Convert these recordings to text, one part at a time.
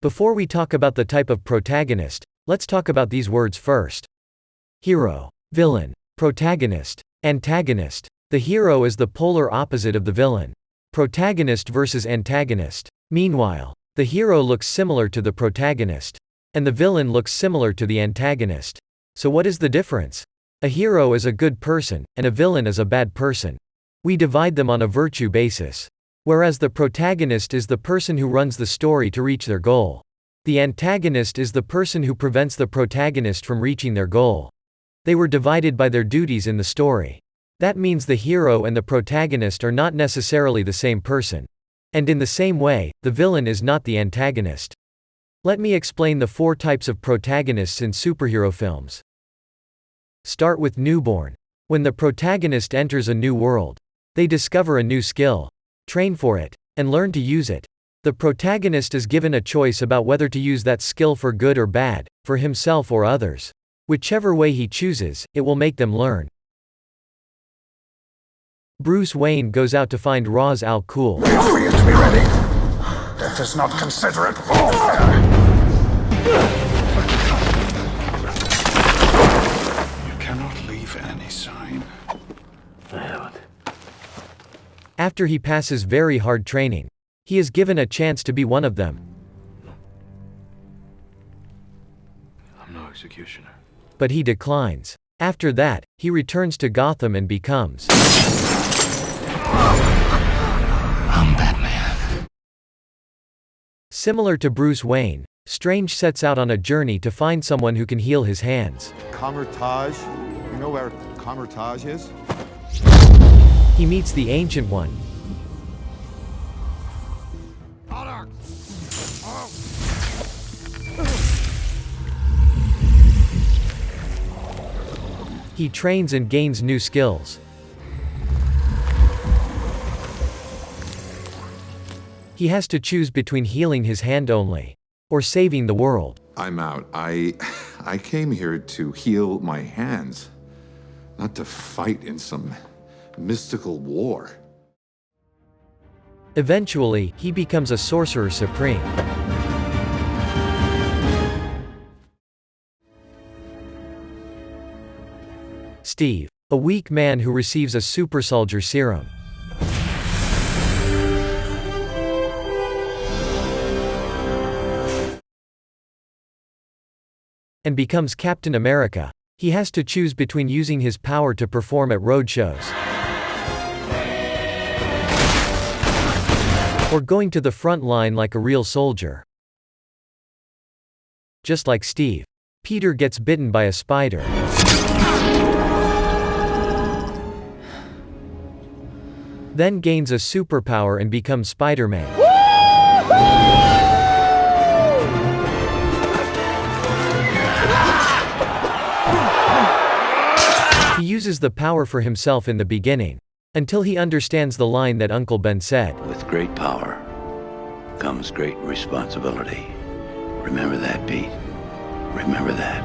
Before we talk about the type of protagonist, let's talk about these words first. Hero, villain, protagonist, antagonist. The hero is the polar opposite of the villain. Protagonist versus antagonist. Meanwhile, the hero looks similar to the protagonist, and the villain looks similar to the antagonist. So what is the difference? A hero is a good person, and a villain is a bad person. We divide them on a virtue basis. Whereas the protagonist is the person who runs the story to reach their goal. The antagonist is the person who prevents the protagonist from reaching their goal. They were divided by their duties in the story. That means the hero and the protagonist are not necessarily the same person. And in the same way, the villain is not the antagonist. Let me explain the 4 types of protagonists in superhero films. Start with newborn. When the protagonist enters a new world, they discover a new skill, train for it, and learn to use it. The protagonist is given a choice about whether to use that skill for good or bad, for himself or others. Whichever way he chooses, it will make them learn. Bruce Wayne goes out to find Ra's al Ghul. Wait for you to be ready. Death is not considerate warfare. You cannot leave any sign. I haven't. After he passes very hard training, he is given a chance to be one of them. I'm no executioner. But he declines. After that, he returns to Gotham and becomes I'm Batman. Similar to Bruce Wayne, Strange sets out on a journey to find someone who can heal his hands. Camertage. You know where Camertage is? He meets the Ancient One. He trains and gains new skills. He has to choose between healing his hand only, or saving the world. I'm out. I came here to heal my hands, not to fight in some mystical war. Eventually, he becomes a sorcerer supreme. Steve, a weak man who receives a super soldier serum. And becomes Captain America. He has to choose between using his power to perform at road shows, or going to the front line like a real soldier. Just like Steve, Peter gets bitten by a spider. Then gains a superpower and becomes Spider-Man. He uses the power for himself in the beginning, until he understands the line that Uncle Ben said. With great power comes great responsibility. Remember that, Pete. Remember that.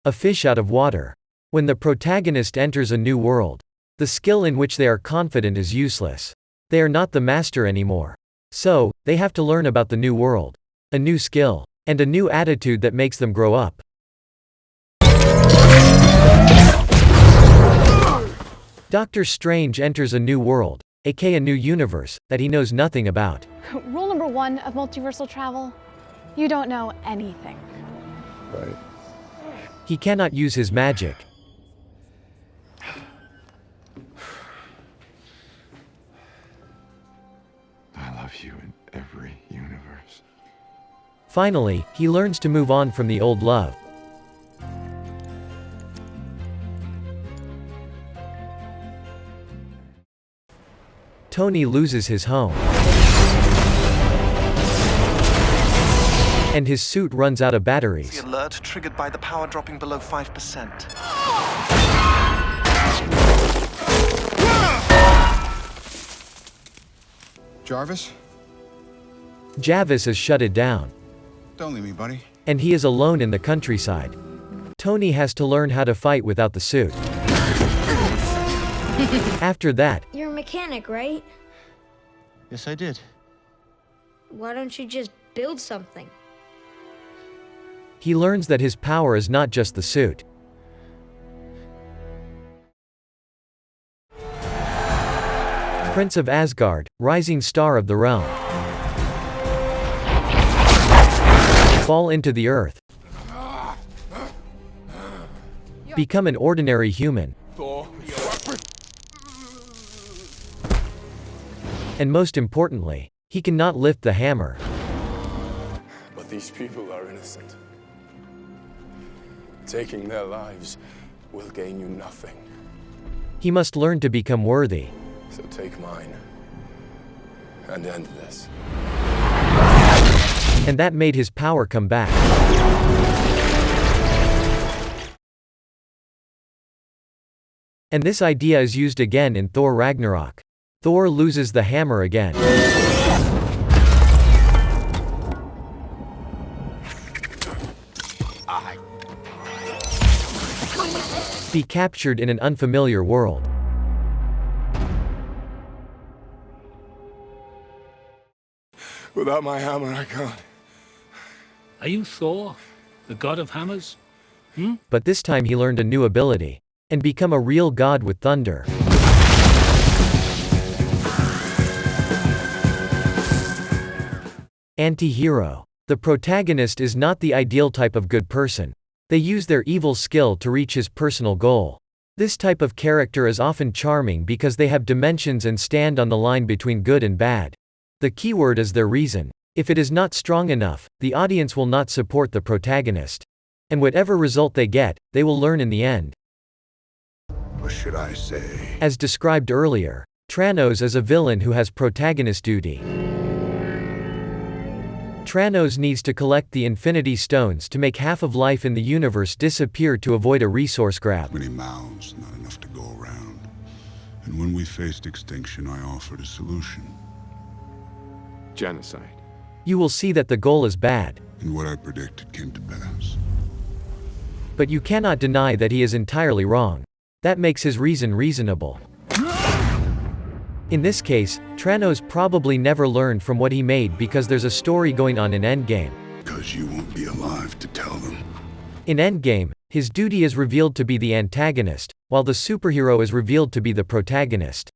A fish out of water. When the protagonist enters a new world, the skill in which they are confident is useless. They are not the master anymore. So, they have to learn about the new world, a new skill, and a new attitude that makes them grow up. Doctor Strange enters a new world, aka a new universe, that he knows nothing about. Rule number 1 of multiversal travel, you don't know anything. Right. He cannot use his magic. I love you in every universe. Finally, he learns to move on from the old love. Tony loses his home, and his suit runs out of batteries. The alert triggered by the power dropping below 5%. Jarvis? Javis has shut it down, Don't leave me, buddy. and he is alone in the countryside. Tony has to learn how to fight without the suit. After that, You're a mechanic, right? Yes, I did. Why don't you just build something? He learns that his power is not just the suit. Prince of Asgard, rising star of the realm. Fall into the earth. Become an ordinary human. And most importantly, he cannot lift the hammer. But these people are innocent. Taking their lives will gain you nothing. He must learn to become worthy. So take mine and end this. And that made his power come back. And this idea is used again in Thor Ragnarok. Thor loses the hammer again. Be captured in an unfamiliar world. Without my hammer, I can't. Are you Thor, the god of hammers? But this time he learned a new ability. And become a real god with thunder. Anti-hero. The protagonist is not the ideal type of good person. They use their evil skill to reach his personal goal. This type of character is often charming because they have dimensions and stand on the line between good and bad. The keyword is their reason. If it is not strong enough, the audience will not support the protagonist. And whatever result they get, they will learn in the end. What should I say? As described earlier, Tranos is a villain who has protagonist duty. Tranos needs to collect the Infinity Stones to make half of life in the universe disappear to avoid a resource grab. Many mouths, not enough to go around. And when we faced extinction, I offered a solution. Genocide. You will see that the goal is bad. And what I predicted came to pass. But you cannot deny that he is entirely wrong. That makes his reason reasonable. In this case, Tranos probably never learned from what he made because there's a story going on in Endgame. Because you won't be alive to tell them. In Endgame, his duty is revealed to be the antagonist, while the superhero is revealed to be the protagonist.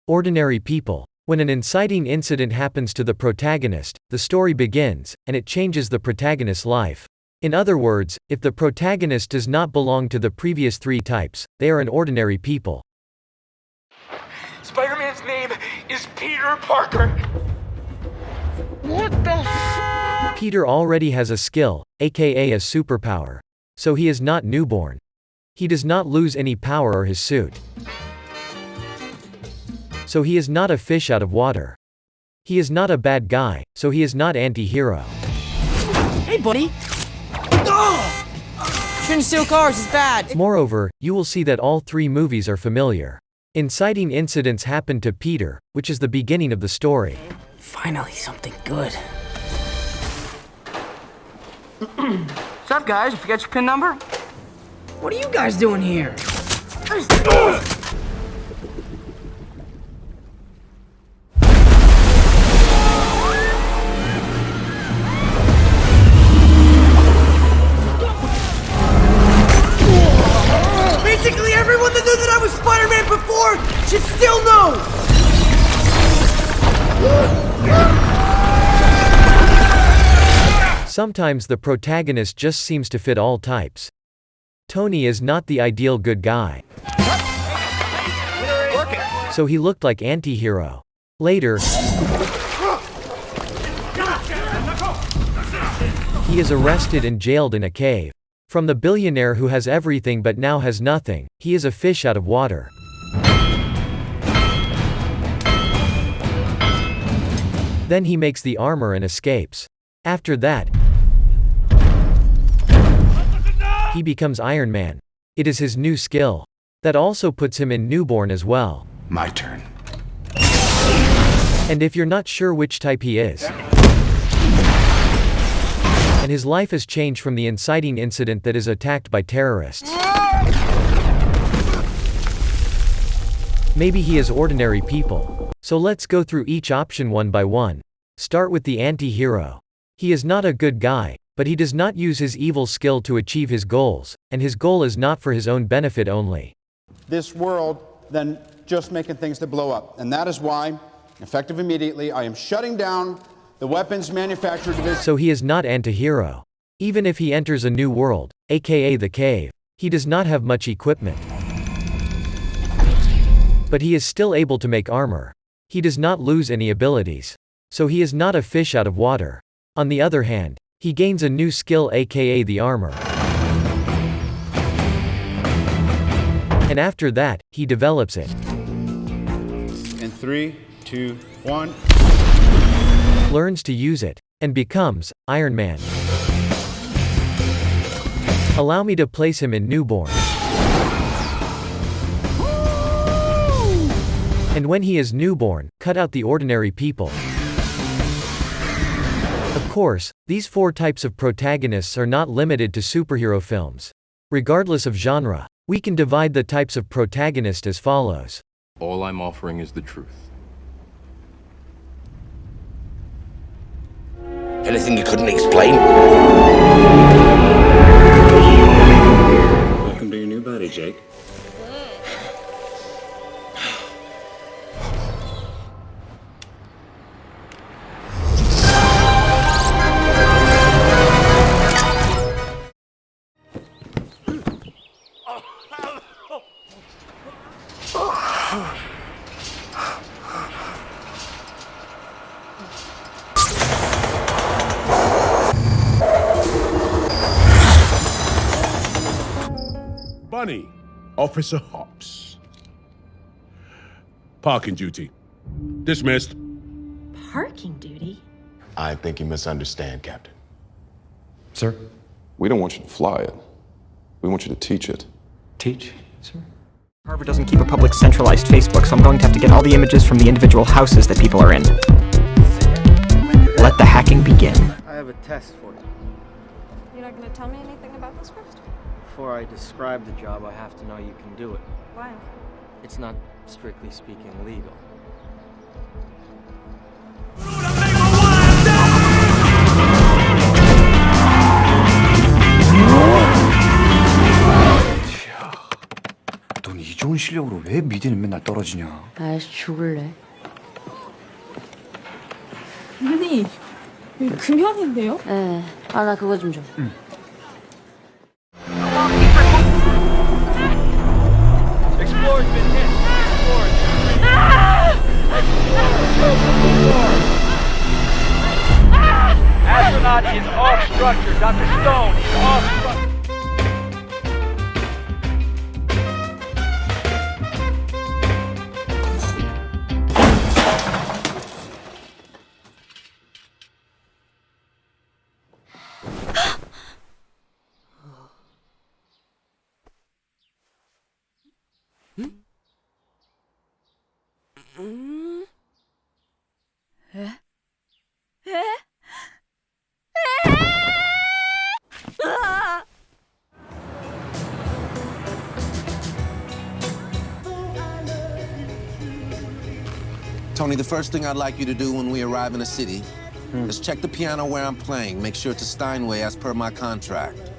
Ordinary people. When an inciting incident happens to the protagonist, the story begins, and it changes the protagonist's life. In other words, if the protagonist does not belong to the previous three types, they are an ordinary people. Spider-Man's name is Peter Parker. What the Peter already has a skill, aka a superpower. So he is not newborn. He does not lose any power or his suit. So he is not a fish out of water. He is not a bad guy, so he is not anti-hero. Hey buddy! Shouldn't steal cars, it's bad! Moreover, you will see that all three movies are familiar. Inciting incidents happen to Peter, which is the beginning of the story. Finally, something good. What's up, guys? You forget your PIN number? What are you guys doing here? Basically, everyone that knew that I was Spider-Man before should still know! Sometimes the protagonist just seems to fit all types. Tony is not the ideal good guy. So he looked like anti-hero. Later, he is arrested and jailed in a cave. From the billionaire who has everything but now has nothing, he is a fish out of water. Then he makes the armor and escapes. After that, he becomes Iron Man. It is his new skill. That also puts him in newborn as well. My turn. And if you're not sure which type he is, and his life has changed from the inciting incident that is attacked by terrorists. Maybe he is ordinary people. So let's go through each option one by one. Start with the anti-hero. He is not a good guy, but he does not use his evil skill to achieve his goals, and his goal is not for his own benefit only. This world than just making things that blow up. And that is why, effective immediately, I am shutting down the weapons manufacturer division. So he is not anti-hero. Even if he enters a new world, aka the cave, he does not have much equipment. But he is still able to make armor. He does not lose any abilities. So he is not a fish out of water. On the other hand, he gains a new skill, aka the armor. And after that, he develops it. In 3, 2, 1. Learns to use it, and becomes Iron Man. Allow me to place him in newborn. And when he is newborn, cut out the ordinary people. Of course, these 4 types of protagonists are not limited to superhero films. Regardless of genre, we can divide the types of protagonist as follows. All I'm offering is the truth. Anything you couldn't explain? Welcome to your new buddy, Jake. Bunny, Officer Hops. Parking duty. Dismissed. Parking duty? I think you misunderstand, Captain. Sir? We don't want you to fly it. We want you to teach it. Teach, sir? Harvard doesn't keep a public centralized Facebook, so I'm going to have to get all the images from the individual houses that people are in. Let the hacking begin. I have a test for you. You're not going to tell me anything about this first? Before I describe the job, I have to know you can do it. Why? It's not, strictly speaking, legal. 넌 이 좋은 실력으로 왜 미대는 맨날 떨어지냐? 아이씨, 죽을래. 언니, 이거 금연인데요? 네. 아, 나 그거 좀 줘. 응. Explorer's been hit. Astronaut is off structure. Dr. Stone is off structure. Tony, the first thing I'd like you to do when we arrive in a city is check the piano where I'm playing. Make sure it's a Steinway as per my contract.